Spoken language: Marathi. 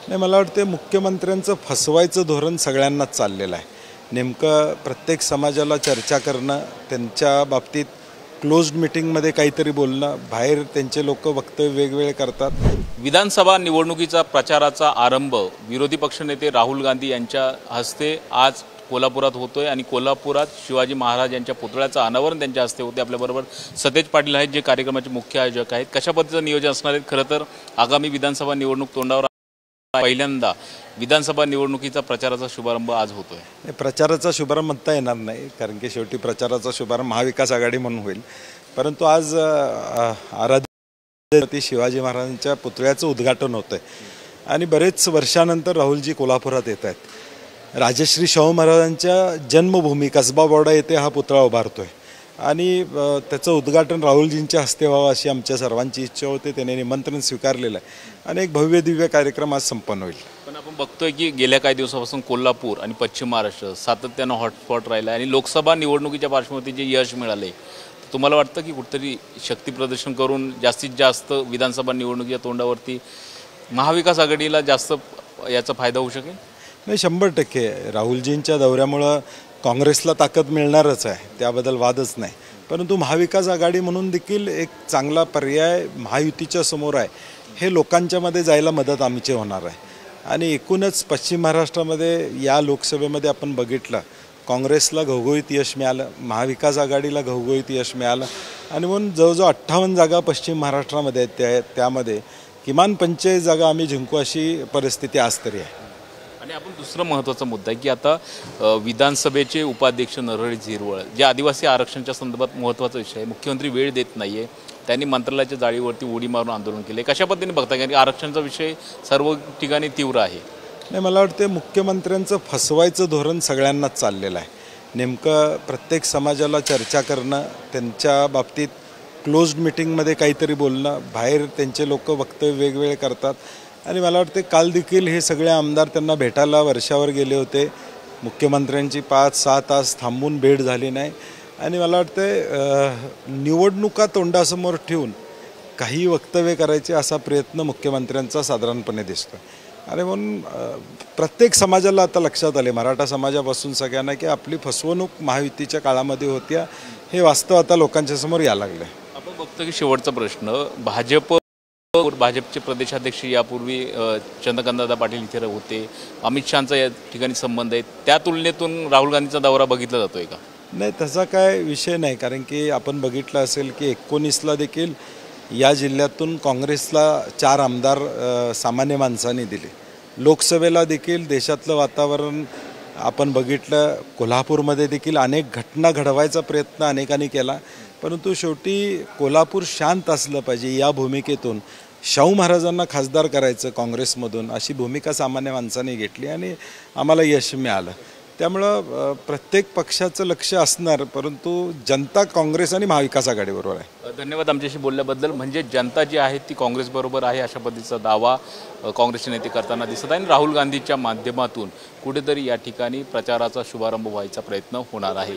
नाही, मला वाटते मुख्यमंत्र्यांचं फसवायचं धोरण सगळ्यांनाच चाललेलं आहे। नेमकं प्रत्येक समाजाला चर्चा करणं, त्यांच्या बाबतीत क्लोज्ड मीटिंगमध्ये काहीतरी बोलणं, बाहेर त्यांचे लोक वक्तव्य वेगवेगळे करतात। विधानसभा निवडणुकीचा प्रचाराचा आरंभ विरोधी पक्षनेते राहुल गांधी यांच्या हस्ते आज कोल्हापुरात होतोय आणि कोल्हापुरात शिवाजी महाराज यांच्या पुतळ्याचं अनावरण त्यांच्या हस्ते होते। आपल्याबरोबर सतेज पाटील आहेत, जे कार्यक्रमाचे मुख्य आयोजक आहेत। कशा पद्धतीचं नियोजन असणार आहे? खरं तर आगामी विधानसभा निवडणूक तोंडावर पहिल्यांदा विधानसभा निवडणुकीचा प्रचाराचा शुभारंभ आज होतोय। प्रचाराचा शुभारंभ म्हणता येणार नाही, कारण की शेवटी प्रचाराचा शुभारंभ महाविकास आघाडी म्हणून होईल। परंतु आज आराध्य शिवाजी महाराजांच्या पुतळ्याचं उद्घाटन होतंय आणि बरेच वर्षानंतर राहुलजी कोल्हापुरात येत आहेत। राजश्री शाहू महाराजांच्या जन्मभूमी कसबा बोर्डा येथे हा पुतळा उभारतोय आणि त्याचं उद्घाटन राहुलजींच्या हस्ते व्हावं अशी आमच्या सर्वांची इच्छा होती। त्याने निमंत्रण स्वीकारलेलं आहे आणि एक भव्य दिव्य कार्यक्रम आज संपन्न होईल। पण आपण बघतोय की गेल्या काही दिवसापासून कोल्हापूर आणि पश्चिम महाराष्ट्र सातत्यानं हॉटस्पॉट राहिला आणि लोकसभा निवडणुकीच्या पार्श्वभूमीवर जे यश मिळाले, तुम्हाला वाटतं की कुठेतरी शक्ती प्रदर्शन करून जास्तीत जास्त विधानसभा निवडणुकीच्या तोंडावरती महाविकास आघाडीला जास्त याचा फायदा होऊ शकेल? नाही, 100% राहुलजींच्या दौऱ्यामुळं काँग्रेसला ताकद मिळणारच आहे, त्याबद्दल वादच नाही। परंतु महाविकास आघाडी म्हणून देखील एक चांगला पर्याय महायुतीच्या समोर आहे, हे लोकांच्यामध्ये जायला मदत आमची होणार आहे। आणि एकूणच पश्चिम महाराष्ट्रामध्ये या लोकसभेमध्ये आपण बघितलं, काँग्रेसला घवघवीत यश मिळालं, महाविकास आघाडीला घवघवीत यश मिळालं आणि म्हणून जवळजवळ 58 जागा पश्चिम महाराष्ट्रामध्ये आहेत, त्यामध्ये किमान 45 जागा आम्ही जिंकू अशी परिस्थिती आज तरी आहे। आणि आपण दुसरा महत्त्वाचा मुद्दा आहे की आता विधानसभेचे उपाध्यक्ष नरहरी झिरवळ जे आदिवासी आरक्षणाच्या संदर्भात महत्त्वाचा विषय आहे, मुख्यमंत्री वेळ देत नाही आहे, त्यांनी मंत्रालयाच्या जाळीवरती उडी मारून आंदोलन केले। कशा पद्धतीने बघता, कारण की आरक्षणाचा विषय सर्व ठिकाणी तीव्र आहे? नाही, मला वाटते मुख्यमंत्र्यांचं फसवायचं धोरण सगळ्यांनाच चाललेलं आहे। नेमकं प्रत्येक समाजाला चर्चा करणं, त्यांच्या बाबतीत क्लोज्ड मीटिंगमध्ये काहीतरी बोलणं, बाहेर त्यांचे लोक वक्तव्य वेगवेगळे करतात आणि मला वाटते काल देखील हे सगळे आमदार त्यांना भेटायला वर्षावर गेले होते। मुख्यमंत्र्यांची 5-6 तास थांबून भेट झाली नाही आणि मला वाटते निवडणुका तोंडासमोर ठेवून काही वक्तव्य करायचे असा प्रयत्न मुख्यमंत्र्यांचा साधारणपणे दिसतो। आणि म्हणून प्रत्येक समाजाला आता लक्षात आले, मराठा समाजापासून सगळ्यांना, की आपली फसवणूक महायुतीच्या काळामध्ये होत्या, हे वास्तव आता लोकांच्या समोर यायला लागलं आहे। आपण बघतो की शेवटचा प्रश्न, भाजपचे प्रदेशाध्यक्ष यापूर्वी चंद्रकांतदादा पाटील इथे होते, अमित शहांचा या ठिकाणी संबंध आहे, त्या तुलनेतून राहुल गांधीचा दौरा बघितला जातोय का? नाही, तसा काय विषय नाही, कारण की आपण बघितलं असेल की 19ला देखील या जिल्ह्यातून काँग्रेसला 4 आमदार सामान्य माणसांनी दिले। लोकसभेला देखील देशातलं वातावरण आपण बघितलं, कोल्हापूरमध्ये देखील अनेक घटना घडवायचा प्रयत्न अनेकांनी केला, परंतु शेवटी कोल्हापूर शांत असलं पाहिजे या भूमिकेतून शाहू महाराजांना खासदार करायचं काँग्रेसमधून अशी भूमिका सामान्य माणसांनी घेतली आणि आम्हाला यश मिळालं। त्यामुळं प्रत्येक पक्षाचं लक्ष असणार, परंतु जनता काँग्रेस आणि महाविकास आघाडीबरोबर आहे। धन्यवाद आमच्याशी बोलल्याबद्दल। म्हणजे जनता जी आहे ती काँग्रेसबरोबर आहे अशा पद्धतीचा दावा काँग्रेसचे नेते करताना दिसत आहे आणि राहुल गांधीच्या माध्यमातून कुठेतरी या ठिकाणी प्रचाराचा शुभारंभ व्हायचा प्रयत्न होणार आहे।